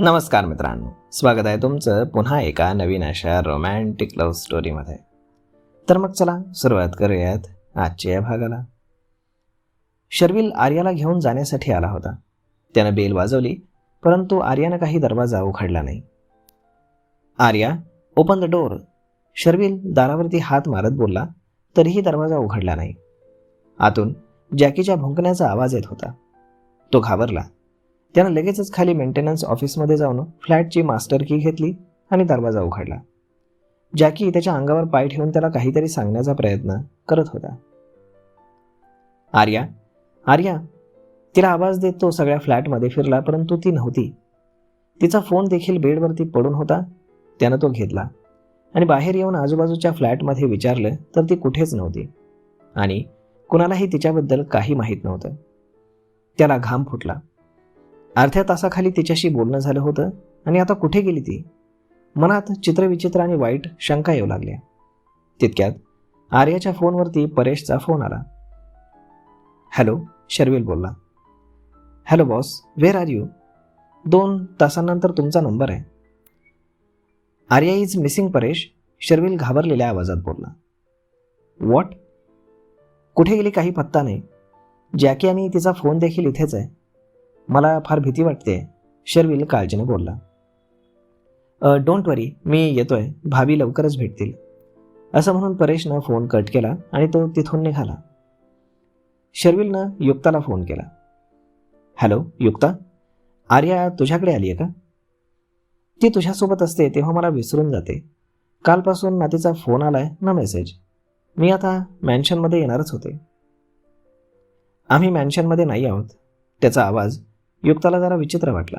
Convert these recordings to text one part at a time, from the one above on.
नमस्कार मित्रांनो, स्वागत आहे तुमचं पुन्हा एका नवीन अशा रोमॅन्टिक लव्ह स्टोरीमध्ये. तर मग चला सुरुवात करूयात आजच्या या भागाला. शर्विल आर्याला घेऊन जाण्यासाठी आला होता. त्यानं बेल वाजवली, परंतु आर्यानं काही दरवाजा उघडला नाही. Arya, open the door. Sharvil दारावरती हात मारत बोलला, तरीही दरवाजा उघडला नाही. आतून जॅकीच्या भुंकण्याचा आवाज येत होता. तो घाबरला. त्यानं लगेचच खाली मेंटेनन्स ऑफिसमध्ये जाऊन फ्लॅटची मास्टर की घेतली आणि दरवाजा उघडला. जॅकी त्याच्या अंगावर पाय ठेवून त्याला काहीतरी सांगण्याचा प्रयत्न करत होता. आर्या आर्या तिला आवाज देत तो सगळ्या फ्लॅटमध्ये फिरला, परंतु ती नव्हती. तिचा फोन देखील बेडवरती पडून होता. त्यानं तो घेतला आणि बाहेर येऊन आजूबाजूच्या फ्लॅटमध्ये विचारलं तर ती कुठेच नव्हती आणि कुणालाही तिच्याबद्दल काही माहीत नव्हतं. त्याला घाम फुटला. अर्ध्या तासाखाली तिच्याशी बोलणं झालं होतं आणि आता कुठे गेली ती? मनात चित्रविचित्र आणि वाईट शंका येऊ लागल्या. तितक्यात आर्याच्या फोनवरती परेशचा फोन आला. हॅलो, शर्विल बोलला. Hello boss, where are you? 2 तासांनंतर तुमचा नंबर आहे. आर्या इज मिसिंग परेश, शर्विल घाबरलेल्या आवाजात बोलला. व्हॉट? कुठे गेली काही पत्ता नाही. जॅकी आणि तिचा फोन देखील इथेच आहे. मला फार भीती वाटते, शर्विल काळजीने बोलला. डोंट वरी, मी येतोय, भाभी लवकरच भेटतील. असं म्हणून परेशनं फोन कट केला आणि तो तिथून निघाला. शर्विलनं युक्ताला फोन केला. हॅलो युक्ता, आर्या तुझ्याकडे आली आहे का? ती तुझ्यासोबत असते तेव्हा मला विसरून जाते. कालपासून ना तिचा फोन आलाय ना मेसेज. मी आता मॅन्शनमध्ये येणारच होते. आम्ही मॅन्शनमध्ये नाही आहोत. त्याचा आवाज युक्ताला जरा विचित्र वाटला.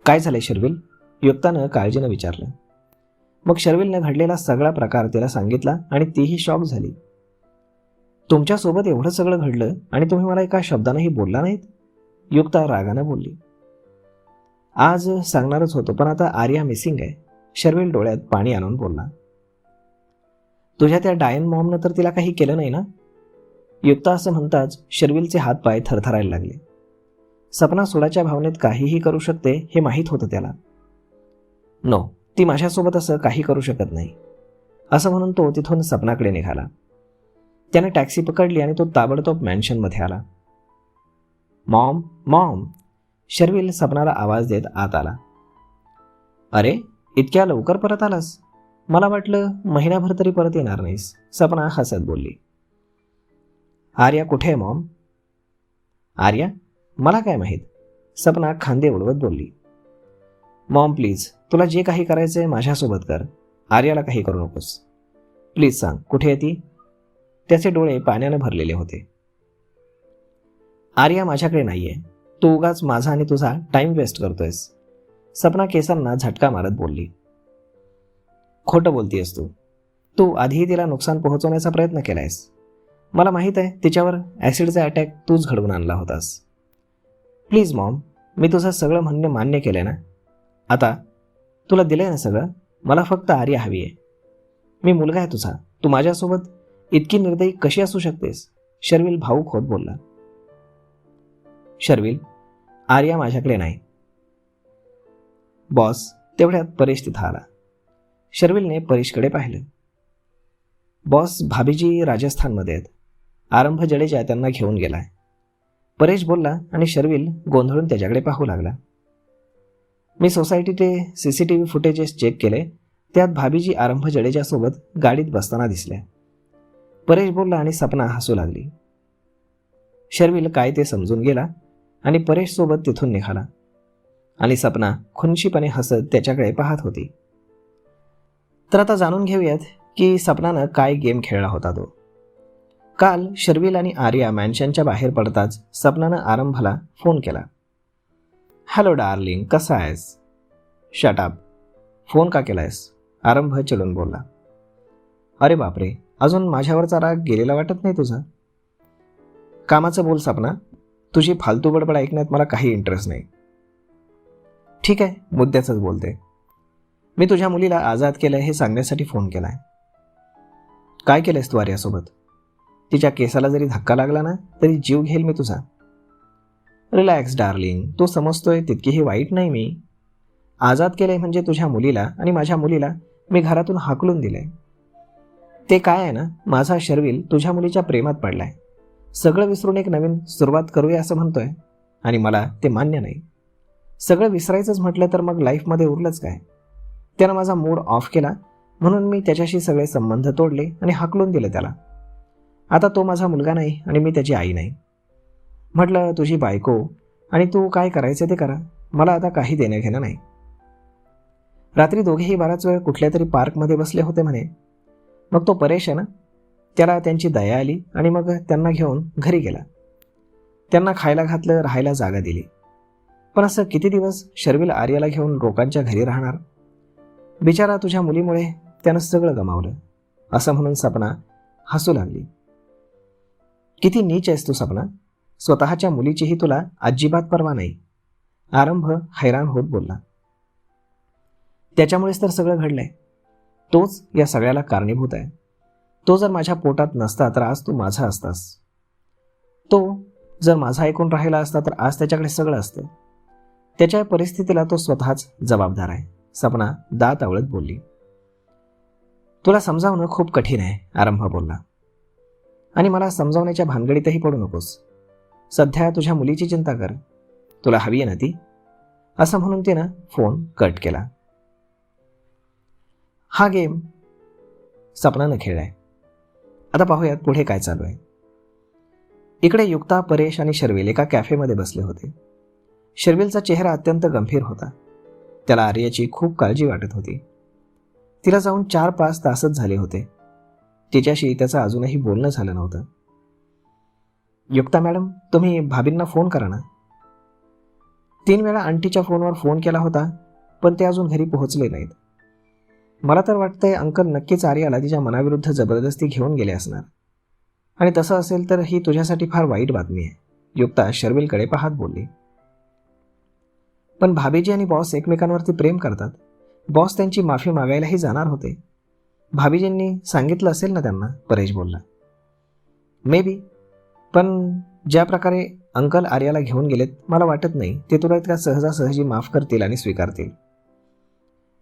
काय झालंय शर्विल? युक्तानं काळजीनं विचारलं. मग शर्विलनं घडलेला सगळा प्रकार तिला सांगितला आणि तीही शॉक झाली. तुमच्यासोबत एवढं सगळं घडलं आणि तुम्ही मला एका शब्दानंही बोलला नाहीत? युक्ता रागानं बोलली. आज सांगणारच होतो, पण आता आर्या मिसिंग आहे, शर्विल डोळ्यात पाणी आणून बोलला. तुझ्या त्या डायन मॉमनं तर तिला काही केलं नाही ना? युक्ता असं म्हणताच शर्विलचे हातपाय थरथरायला लागले. सपना सोडाच्या भावनेत काहीही करू शकते हे माहीत होतं त्याला. नो, ती माझ्यासोबत असं काही करू शकत नाही, असं म्हणून तो तिथून सपनाकडे निघाला. त्याने टॅक्सी पकडली आणि तो ताबडतोब मॅन्शनमध्ये आला. मॉम मॉम, शर्विल सपनाला आवाज देत आत आला. अरे, इतक्या लवकर परत आलास? मला वाटलं महिनाभर तरी परत येणार नाहीस, सपना हसत बोलली. आर्या कुठे आहे मॉम? आर्या? मला काय माहीत, सपना खांदे उडवत बोलली. मॉम प्लीज, तुला जे काही करायचंय माझ्यासोबत कर, आर्याला काही करू नकोस. प्लीज सांग, कुठे आहे ती? त्याचे डोळे पाण्याने भरलेले होते. आर्या माझ्याकडे नाहीये. तू उगाच माझा आणि तुझा टाइम वेस्ट करतोयस, सपना केसांना झटका मारत बोलली. खोटं बोलतीयस तू. तू आधीही तिला नुकसान पोहोचवण्याचा प्रयत्न केलायस. मला माहीत आहे तिच्यावर ॲसिडचा अटॅक तूच घडवून आणला होतास. प्लीज मॉम, मी तुझं सगळं म्हणणे मान्य केलं ना. आता तुला दिलंय ना सगळं. मला फक्त आर्या हवी आहे. मी मुलगा आहे तुझा. तू माझ्यासोबत इतकी निर्दयी कशी असू शकतेस? शर्विल भाऊक होत बोलला. शर्विल, आर्या माझ्याकडे नाही. बॉस, तेवढ्यात परेश तिथं आला. शर्विलने परेशकडे पाहिलं. बॉस, भाभीजी राजस्थानमध्ये आहेत. आरंभ जडेजा त्यांना घेऊन गेलाय, परेश बोलला आणि शर्विल गोंधळून त्याच्याकडे पाहू लागला. मी सोसायटीचे CCTV फुटेजेस चेक केले. त्यात भाभीजी आरंभ जडेजासोबत गाडीत बसताना दिसल्या, परेश बोलला आणि सपना हसू लागली. शर्विल काय ते समजून गेला आणि परेशसोबत तिथून निघाला आणि सपना खुनशीपणे हसत त्याच्याकडे पाहत होती. तर आता जाणून घेऊयात की सपनानं काय गेम खेळला होता तो. काल शर्विल आणि आर्या मॅन्शनच्या बाहेर पडताच सपनानं आरंभला फोन केला. हॅलो डार्लिंग, कसा आहेस? Shut up. फोन का केलायस? आरंभ चिडून बोलला. अरे बापरे, अजून माझ्यावरचा राग गेलेला वाटत नाही तुझा? कामाचं बोल सपना, तुझी फालतू बडबड ऐकण्यात मला काही इंटरेस्ट नाही. ठीक आहे, मुद्द्याचंच बोलते. मी तुझ्या मुलीला आजाद केलं हे सांगण्यासाठी फोन केलाय. काय केलंयस तू आर्यासोबत? तिच्या केसाला जरी धक्का लागला ना तरी जीव घेईल मी तुझा. रिलॅक्स डार्लिंग, तू समजतोय तितकीही वाईट नाही मी. आजाद केलंय म्हणजे तुझ्या मुलीला आणि माझ्या मुलीला मी घरातून हाकलून दिलंय. ते काय आहे ना, माझा शर्विल तुझ्या मुलीच्या प्रेमात पडलाय. सगळं विसरून एक नवीन सुरुवात करूया असं म्हणतोय आणि मला ते मान्य नाही. सगळं विसरायचंच म्हटलं तर मग लाईफमध्ये उरलंच काय. त्यानं माझा मूड ऑफ केला म्हणून मी त्याच्याशी सगळे संबंध तोडले आणि हाकलून दिले त्याला. आता तो माझा मुलगा नाही आणि मी त्याची आई नाही. म्हटलं तुझी बायको आणि तू काय करायचं ते करा, मला आता काही देणं घेणं नाही. रात्री दोघेही बराच वेळ कुठल्या तरी पार्कमध्ये बसले होते म्हणे. मग तो परेश आहे ना, त्याला त्यांची दया आली आणि मग त्यांना घेऊन घरी गेला. त्यांना खायला घातलं, राहायला जागा दिली. पण असं किती दिवस शर्विल आर्याला घेऊन रोकांच्या घरी राहणार. बिचारा तुझ्या मुलीमुळे त्यानं सगळं गमावलं, असं म्हणून सपना हसू लागली. किती नीच आहेस तू सपना, स्वतःच्या मुलीचीही तुला अजिबात पर्वा नाही. आरंभ हैराण होत बोलला. त्याच्यामुळेच तर सगळं घडलंय. तोच या सगळ्याला कारणीभूत आहे. तो जर माझ्या पोटात नसता तर आज तू माझा असतास. तो जर माझा ऐकून राहिला असता तर आज त्याच्याकडे सगळं असतं. त्याच्या परिस्थितीला तो स्वतःच जबाबदार आहे. सपना दात आवळत बोलली. तुला समजावणं खूप कठीण आहे, आरंभ बोलला. आणि मला समजावण्याच्या भानगडीतही पडू नकोस. सध्या तुझ्या मुलीची चिंता कर, तुला हवी आहे ना ती, असं म्हणून तिनं फोन कट केला. हा गेम सपनानं खेळलाय. आता पाहूयात पुढे काय चालू आहे. इकडे युक्ता, परेश आणि शर्विल एका कॅफेमध्ये बसले होते. शर्विलचा चेहरा अत्यंत गंभीर होता. त्याला आर्याची खूप काळजी वाटत होती. तिला जाऊन 4-5 तासच झाले होते. तिच्याशी त्याचं अजूनही बोलणं झालं नव्हतं. युक्ता मॅडम, तुम्ही भाभींना फोन करा ना. 3 वेळा आंटीच्या फोनवर फोन केला होता, पण ते अजून घरी पोहोचले नाहीत. मला तर वाटतंय अंकल नक्कीच आर्याला तिच्या मनाविरुद्ध जबरदस्ती घेऊन गेले असणार. आणि तसं असेल तर ही तुझ्यासाठी फार वाईट बातमी आहे, युक्ता शर्विलकडे पाहत बोलली. पण भाभीजी आणि बॉस एकमेकांवरती प्रेम करतात. बॉस त्यांची माफी मागायलाही जाणार होते. भाभीजींनी सांगितलं असेल ना त्यांना, परेश बोलला. मे बी, पण ज्या प्रकारे अंकल आर्याला घेऊन गेलेत मला वाटत नाही ते तुला इतका सहजासहजी माफ करतील आणि स्वीकारतील.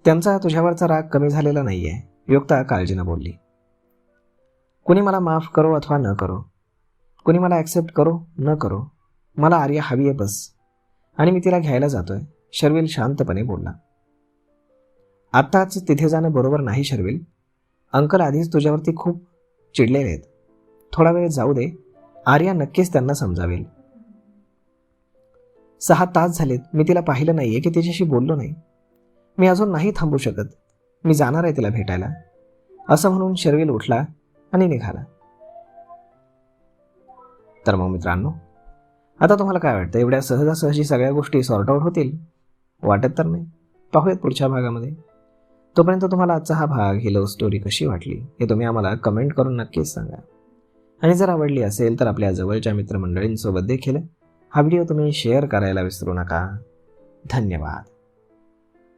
त्यांचा तुझ्यावरचा राग कमी झालेला नाही आहे, युक्ता काळजीनं बोलली. कुणी मला माफ करो अथवा न करो, कुणी मला ॲक्सेप्ट करो न करो, मला आर्या हवी आहे बस, आणि मी तिला घ्यायला जातोय, शर्विल शांतपणे बोलला. आत्ताच तिथे जाणं बरोबर नाही शर्विल. अंकल आधीच तुझ्यावरती खूप चिडलेले आहेत. थोडा वेळ जाऊ दे, आर्या नक्कीच त्यांना समजावेल. 6 तास झालेत मी तिला पाहिलं नाहीये की तिच्याशी बोललो नाही. मी अजून नाही थांबू शकत, मी जाणार आहे तिला भेटायला, असं म्हणून शर्विल उठला आणि निघाला. तर मग मित्रांनो, आता तुम्हाला काय वाटतं, एवढ्या सहजासहजी सगळ्या गोष्टी सॉर्ट आउट होतील? वाटत तर नाही. पाहूयात पुढच्या भागामध्ये. तोपर्यंत तुम्हाला आजचा हा भाग, ही लव्ह स्टोरी कशी वाटली हे तुम्ही आम्हाला कमेंट करून नक्कीच सांगा. आणि जर आवडली असेल तर आपल्या जवळच्या मित्रमंडळींसोबत देखील हा व्हिडिओ तुम्ही शेअर करायला विसरू नका. धन्यवाद.